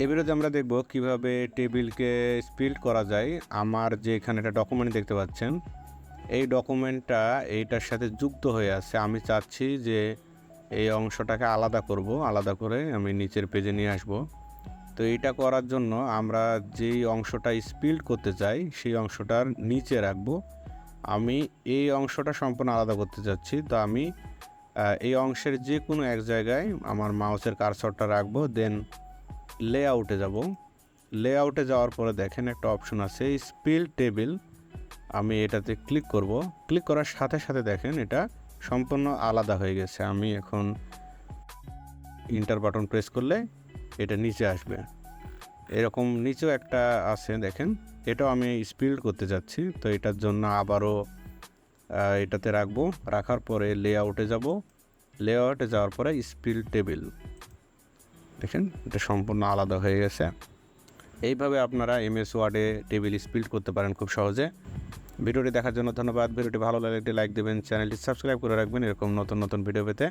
এই ভিডিওতে আমরা দেখব কিভাবে টেবিলকে স্প্লিট করা যায়। আমার যে এখানে একটা ডকুমেন্ট দেখতে পাচ্ছেন, এই ডকুমেন্টটা এইটার সাথে যুক্ত হয়ে আছে। আমি চাচ্ছি যে এই অংশটাকে আলাদা করব, আলাদা করে আমি নিচের পেজে নিয়ে আসব। তো এইটা করার জন্য আমরা যেই অংশটা স্প্লিট করতে চাই সেই অংশটার নিচে রাখবো। আমি এই অংশটা সম্পূর্ণ আলাদা করতে চাচ্ছি। তো আমি এই অংশের যে কোনো এক জায়গায় আমার মাউসের কার্সরটা রাখবো, দেন লেআউটে যাব। লেআউটে যাওয়ার পরে দেখেন একটা অপশন আছে স্প্লিট টেবিল। আমি এটাতে ক্লিক করব। ক্লিক করার সাথে সাথে দেখেন এটা সম্পূর্ণ আলাদা হয়ে গেছে। আমি এখন ইন্টার বাটন প্রেস করলে এটা নিচে আসবে। এরকম নিচেও একটা আছে দেখেন, এটাও আমি স্প্লিট করতে যাচ্ছি। তো এটার জন্য আবারও এটাতে রাখবো। রাখার পরে লেআউটে যাব। লেআউটে যাওয়ার পরে স্প্লিট টেবিল, দেখেন এটা সম্পূর্ণ আলাদা হয়ে গেছে। এইভাবে আপনারা এমএস ওয়ার্ডে টেবিল স্প্লিট করতে পারেন খুব সহজে। ভিডিওটি দেখার জন্য ধন্যবাদ। ভিডিওটি ভালো লাগলে একটি লাইক দেবেন, চ্যানেলটি সাবস্ক্রাইব করে রাখবেন এরকম নতুন নতুন ভিডিও পেতে।